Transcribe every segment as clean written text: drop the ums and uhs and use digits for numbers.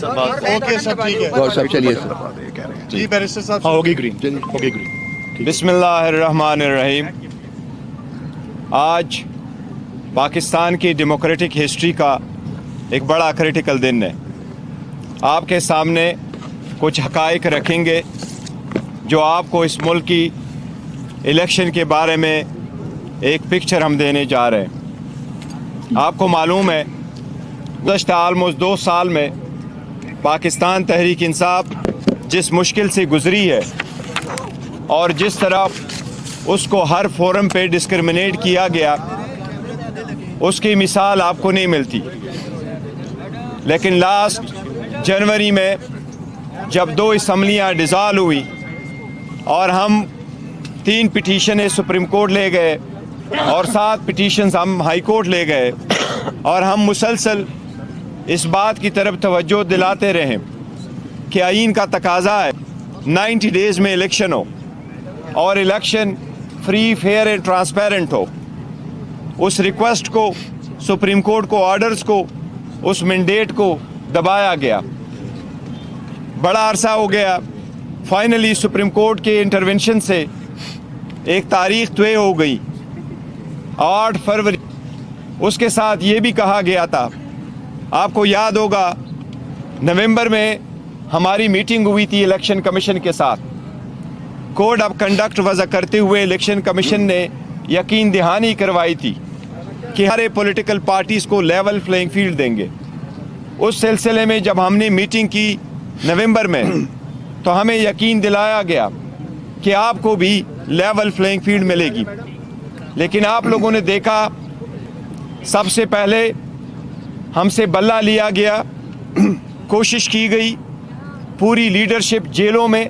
Okay سب ٹھیک ہے اور سب چلیے سر جی بیرسٹر صاحب ہاں ہوگی گرین ہوگی گرین. بسم اللہ الرحمن الرحیم. آج پاکستان کی ڈیموکریٹک ہسٹری کا ایک بڑا کریٹیکل دن ہے. آپ کے سامنے کچھ حقائق رکھیں گے جو آپ کو اس ملک کی الیکشن کے بارے میں ایک پکچر ہم دینے جا رہے ہیں. آپ کو معلوم ہے گزشتہ آلموسٹ 2 سال میں پاکستان تحریک انصاف جس مشکل سے گزری ہے اور جس طرح اس کو ہر فورم پہ ڈسکرمنیٹ کیا گیا اس کی مثال آپ کو نہیں ملتی. لیکن لاسٹ جنوری میں جب 2 اسمبلیاں ڈیزالو ہوئی اور ہم 3 پٹیشنیں سپریم کورٹ لے گئے اور 7 پٹیشنز ہم ہائی کورٹ لے گئے اور ہم مسلسل اس بات کی طرف توجہ دلاتے رہے کہ آئین کا تقاضا ہے 90 ڈیز میں الیکشن ہو اور election free fair and transparent ہو. اس ریکویسٹ کو سپریم کورٹ کو آرڈرز کو اس مینڈیٹ کو دبایا گیا. بڑا عرصہ ہو گیا. فائنلی سپریم کورٹ کے انٹرونشن سے ایک تاریخ طے ہو گئی 8 فروری. اس کے ساتھ یہ بھی کہا گیا تھا, آپ کو یاد ہوگا نومبر میں ہماری میٹنگ ہوئی تھی الیکشن کمیشن کے ساتھ. کوڈ آف کنڈکٹ وضع کرتے ہوئے الیکشن کمیشن نے یقین دہانی کروائی تھی کہ ہر پولیٹیکل پارٹیز کو لیول پلینگ فیلڈ دیں گے. اس سلسلے میں جب ہم نے میٹنگ کی نومبر میں تو ہمیں یقین دلایا گیا کہ آپ کو بھی لیول پلینگ فیلڈ ملے گی. لیکن آپ لوگوں نے دیکھا سب سے پہلے ہم سے بلہ لیا گیا, کوشش کی گئی پوری لیڈرشپ جیلوں میں,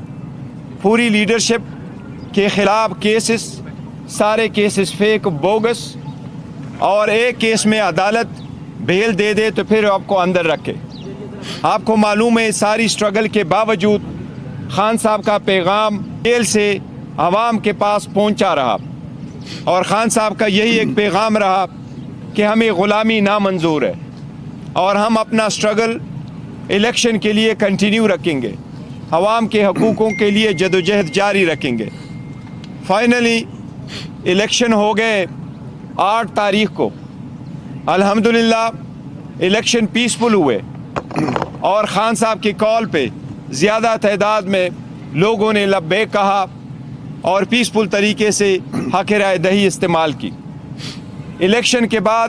پوری لیڈرشپ کے خلاف کیسز, سارے کیسز فیک بوگس, اور ایک کیس میں عدالت بیل دے دے تو پھر آپ کو اندر رکھے. آپ کو معلوم ہے ساری سٹرگل کے باوجود خان صاحب کا پیغام جیل سے عوام کے پاس پہنچا رہا اور خان صاحب کا یہی ایک پیغام رہا کہ ہمیں غلامی نامنظور ہے اور ہم اپنا سٹرگل الیکشن کے لیے کنٹینیو رکھیں گے, عوام کے حقوقوں کے لیے جدوجہد جاری رکھیں گے. فائنلی الیکشن ہو گئے 8 تاریخ کو. الحمدللہ الیکشن پیسفل ہوئے اور خان صاحب کی کال پہ زیادہ تعداد میں لوگوں نے لبیک کہا اور پیسفل طریقے سے حق رائے دہی استعمال کی. الیکشن کے بعد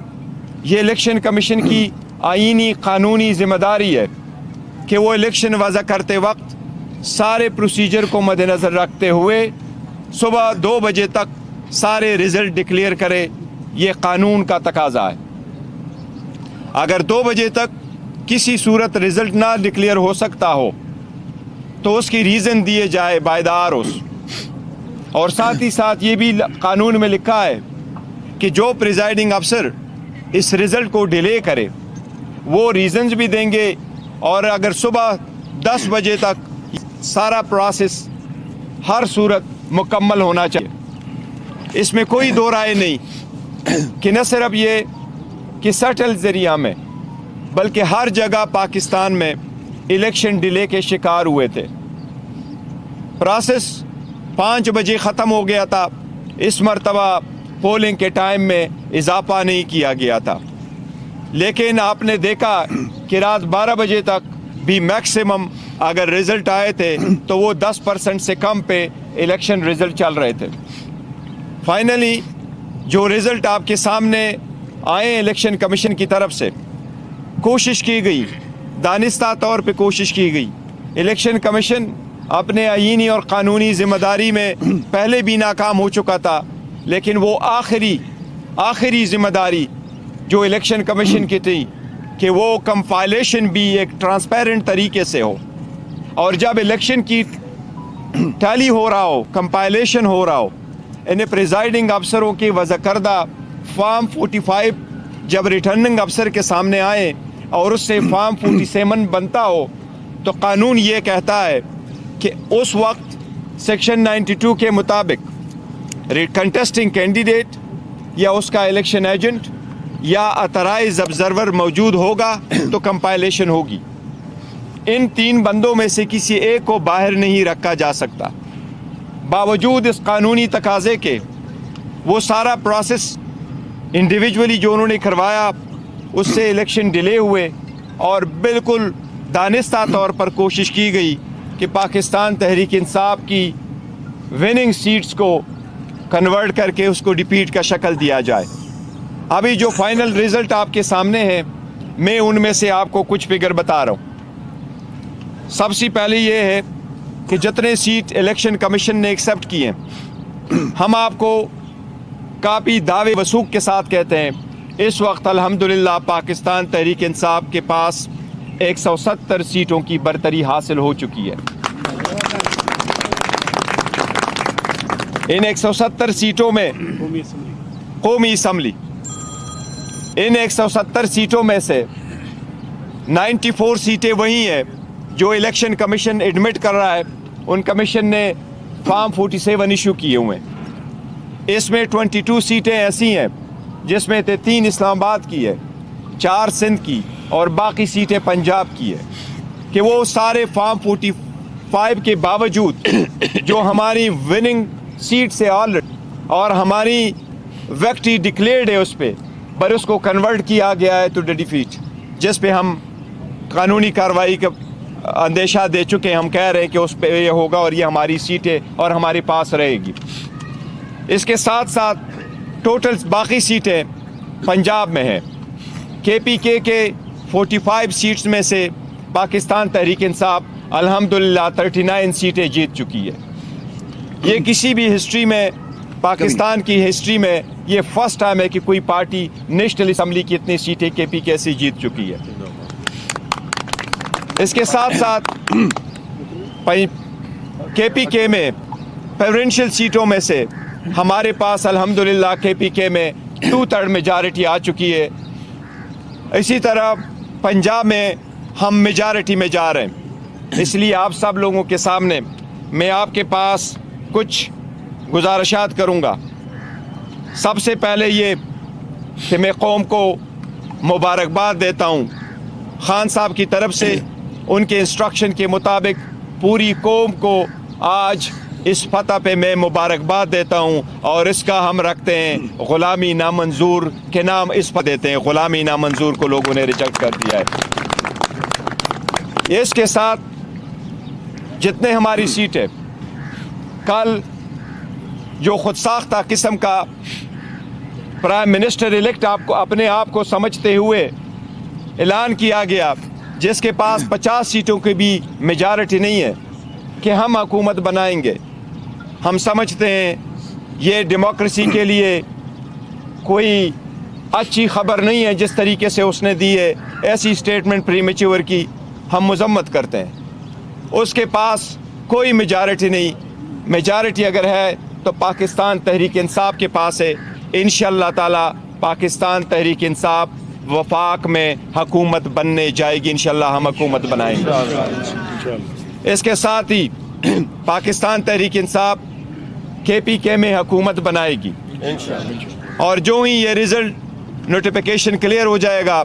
یہ الیکشن کمیشن کی آئینی قانونی ذمہ داری ہے کہ وہ الیکشن وضع کرتے وقت سارے پروسیجر کو مد نظر رکھتے ہوئے صبح 2 بجے تک سارے رزلٹ ڈکلیئر کرے. یہ قانون کا تقاضا ہے. اگر 2 بجے تک کسی صورت رزلٹ نہ ڈکلیئر ہو سکتا ہو تو اس کی ریزن دیے جائے باعدار اس. اور ساتھ ہی ساتھ یہ بھی قانون میں لکھا ہے کہ جو پریزائڈنگ افسر اس رزلٹ کو ڈیلے کرے وہ ریزنز بھی دیں گے, اور اگر صبح 10 بجے تک سارا پروسیس ہر صورت مکمل ہونا چاہیے. اس میں کوئی دو رائے نہیں کہ نہ صرف یہ کہ سٹل ذریعہ میں بلکہ ہر جگہ پاکستان میں الیکشن ڈیلے کے شکار ہوئے تھے. پروسیس 5 بجے ختم ہو گیا تھا. اس مرتبہ پولنگ کے ٹائم میں اضافہ نہیں کیا گیا تھا, لیکن آپ نے دیکھا کہ رات 12 بجے تک بھی میکسیمم اگر رزلٹ آئے تھے تو وہ 10% سے کم پہ الیکشن رزلٹ چل رہے تھے. فائنلی جو رزلٹ آپ کے سامنے آئے الیکشن کمیشن کی طرف سے, کوشش کی گئی, دانستہ طور پہ کوشش کی گئی. الیکشن کمیشن اپنے آئینی اور قانونی ذمہ داری میں پہلے بھی ناکام ہو چکا تھا, لیکن وہ آخری ذمہ داری جو الیکشن کمیشن کی تھی کہ وہ کمپائلیشن بھی ایک ٹرانسپیرنٹ طریقے سے ہو, اور جب الیکشن کی ٹیلی ہو رہا ہو, کمپائلیشن ہو رہا ہو, انہیں پریزائڈنگ افسروں کی وضع کردہ فارم 45 جب ریٹرننگ افسر کے سامنے آئے اور اس سے فارم 47 بنتا ہو تو قانون یہ کہتا ہے کہ اس وقت سیکشن 92 کے مطابق کنٹیسٹنگ کینڈیڈیٹ یا اس کا الیکشن ایجنٹ یا اترائز آبزرور موجود ہوگا تو کمپائلیشن ہوگی. इन 3 बंदों में से किसी एक को बाहर नहीं रखा जा सकता। बावजूद इस कानूनी तकाजे के वो सारा प्रोसेस इंडिविजुअली जो उन्होंने करवाया, उससे इलेक्शन डिले हुए और बिल्कुल दानिस्ता तौर पर कोशिश की गई कि पाकिस्तान तहरीक इंसाफ की विनिंग सीट्स को कन्वर्ट करके उसको डिफीट का शक्ल दिया जाए। अभी जो फाइनल रिज़ल्ट आपके सामने है, मैं उनमें से आपको कुछ फिगर बता रहा हूँ। सबसे पहले ये है कि जितने सीट इलेक्शन कमीशन ने एक्सेप्ट किए, हम आपको काफ़ी दावे वसूख के साथ कहते हैं, इस वक्त अल्हम्दुलिल्लाह पाकिस्तान तहरीक इंसाफ के पास 170 सीटों की बरतरी हासिल हो चुकी है। इन 170 सीटों में कौमी असम्बली, इन 170 सीटों में से 94 सीटें वही हैं जो इलेक्शन कमीशन एडमिट कर रहा है। उन कमीशन ने फॉर्म 47 इशू किए हुए हैं। इसमें 22 सीटें ऐसी हैं जिसमें 3 इस्लामाबाद की है, 4 सिंध की और बाकी सीटें पंजाब की है, कि वो सारे फॉर्म 45 के बावजूद जो हमारी विनिंग सीट से ऑलरेडी और हमारी विक्ट्री डिक्लेयर्ड है उस पर उसको कन्वर्ट किया गया है टू द डिफीट, जिस पे हम कानूनी कार्रवाई का अंदेशा दे चुके हैं। हम कह रहे हैं कि उस पर ये होगा और ये हमारी सीटें और हमारे पास रहेगी। इसके साथ साथ टोटल बाकी सीटें पंजाब में हैं। KPK के 45 सीट्स में से पाकिस्तान तहरीक इंसाफ अल्हम्दुलिल्लाह 39 सीटें जीत चुकी है। ये किसी भी हिस्ट्री में, पाकिस्तान की हिस्ट्री में ये फर्स्ट टाइम है कि कोई पार्टी नेशनल असम्बली की इतनी सीटें KPK से जीत चुकी है। इसके साथ साथ KPK में प्रेफरेंशियल सीटों में से हमारे पास अल्हम्दुलिल्लाह KPK में 2/3 मेजॉरिटी आ चुकी है। इसी तरह पंजाब में हम मेजॉरिटी में जा रहे हैं। इसलिए आप सब लोगों के सामने मैं आपके पास कुछ गुजारिशात करूँगा। सबसे पहले ये कि मैं कौम को मुबारकबाद देता हूँ। खान साहब की तरफ से उनके इंस्ट्रक्शन के मुताबिक पूरी कौम को आज इस फतह पे मैं मुबारकबाद देता हूँ और इसका हम रखते हैं ग़ुलामी नामंजूर के नाम इस पर देते हैं। ग़ुलामी नामंजूर को लोगों ने रिजेक्ट कर दिया है। इसके साथ जितने हमारी सीटें, कल जो खुद साख्ता किस्म का प्राइम मिनिस्टर इलेक्ट आपको अपने आप को समझते हुए ऐलान किया गया, जिसके पास 50 सीटों की भी मेजॉरिटी नहीं है, कि हम हुकूमत बनाएंगे। हम समझते हैं ये डेमोक्रेसी के लिए कोई अच्छी खबर नहीं है जिस तरीके से उसने दी है। ऐसी स्टेटमेंट प्रीमेच्योर की हम मजम्मत करते हैं। उसके पास कोई मेजॉरिटी नहीं। मेजॉरिटी अगर है तो पाकिस्तान तहरीक इंसाफ के पास है। इंशाअल्लाह ताला पाकिस्तान तहरीक इंसाफ वफाक में हुकूमत बनने जाएगी। इंशाअल्लाह हम हुकूमत बनाएंगे। इसके साथ ही पाकिस्तान तहरीक इंसाफ KPK में हुकूमत बनाएगी और जो ही ये रिज़ल्ट नोटिफिकेशन क्लियर हो जाएगा,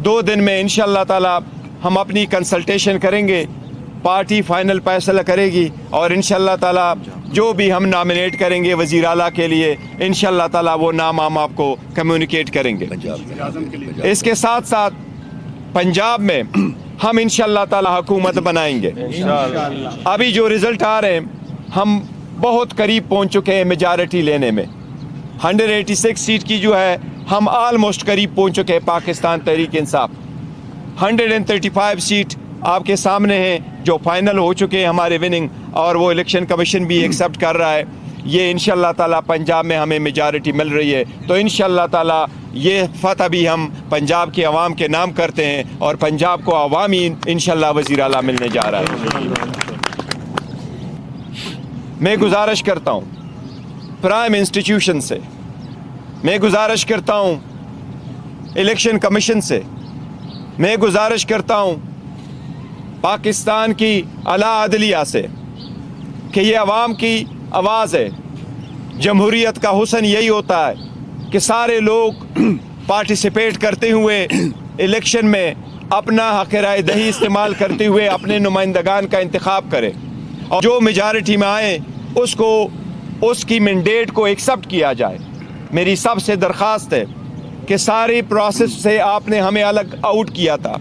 2 दिन में इंशाअल्लाह ताला हम अपनी कंसल्टेशन करेंगे, पार्टी फाइनल फैसला करेगी और इंशाअल्लाह ताला जो भी हम नॉमिनेट करेंगे वज़ीर आला के लिए, इंशाअल्लाह ताला वो नाम हम आपको कम्युनिकेट करेंगे। इसके साथ साथ पंजाब में हम इंशाअल्लाह ताला हुकूमत बनाएंगे। अभी जो रिज़ल्ट आ रहे हैं, हम बहुत करीब पहुंच चुके हैं मेजॉरिटी लेने में। 186 सीट की जो है हम ऑलमोस्ट करीब पहुंच चुके हैं पाकिस्तान तहरीक इंसाफ। 135 सीट आपके सामने हैं जो फाइनल हो चुके हैं हमारे विनिंग, और वो इलेक्शन कमीशन भी एक्सेप्ट कर रहा है। ये इंशाअल्लाह ताला पंजाब में हमें मेजॉरिटी मिल रही है, तो इंशाअल्लाह ताला ये फतह भी हम पंजाब के अवाम के नाम करते हैं और पंजाब को अवामी इंशाअल्लाह वज़ीर आला मिलने जा रहा है। मैं गुजारिश करता हूँ प्राइम इंस्टीट्यूशन से, मैं गुजारिश करता हूँ इलेक्शन कमीशन से, मैं गुजारिश करता हूँ पाकिस्तान की आला अदलिया से कि ये अवाम की आवाज़ है। जमहूरियत का हुस्न यही होता है कि सारे लोग पार्टिसिपेट करते हुए इलेक्शन में अपना हक राय दही इस्तेमाल करते हुए अपने नुमाइंदगान का इंतखाब करे और जो मेजॉरिटी में आए उसको उसकी मैंडेट को एक्सेप्ट किया जाए। मेरी सबसे दरख्वास्त है कि सारी प्रोसेस से आपने हमें अलग आउट किया था,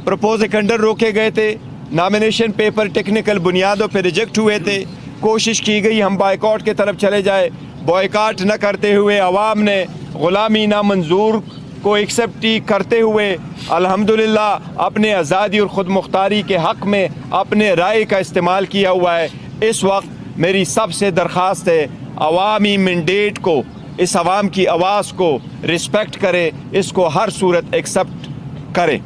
प्रपोज टेंडर रोके गए थे, नॉमिनेशन पेपर टेक्निकल बुनियादों पर रिजेक्ट हुए थे, कोशिश की गई हम बायकॉट की तरफ चले जाए, बॉयकॉट न करते हुए अवाम ने ग़ुलामी ना मंजूर को एक्सेप्ट करते हुए अल्हम्दुलिल्लाह अपने आज़ादी और ख़ुद मुख्तारी के हक़ में अपने राय का इस्तेमाल किया हुआ है। इस वक्त मेरी सबसे दरख्वास्त है अवामी मैंडेट को, इस अवाम की आवाज़ को रिस्पेक्ट करे, इसको हर सूरत एक्सेप्ट करे।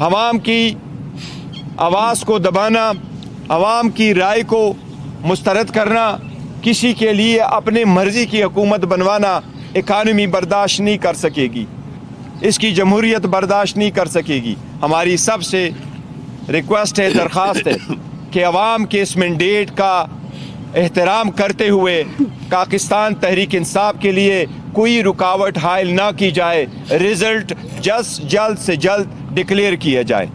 अवाम की आवाज़ को दबाना, अवाम की राय को मुस्तरद करना, किसी के लिए अपने मर्ज़ी की हुकूमत बनवाना इकानमी बर्दाश्त नहीं कर सकेगी, इसकी जमहूरियत बर्दाश्त नहीं कर सकेगी। हमारी सबसे रिक्वेस्ट है, दरख्वास्त है कि अवाम के इस मैंडेट का एहतराम करते हुए पाकिस्तान तहरीक इंसाफ के लिए कोई रुकावट हायल ना की जाए, रिज़ल्ट जल्द से जल्द डिक्लेयर किया जाए।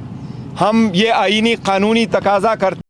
हम ये आईनी कानूनी तकाज़ा करते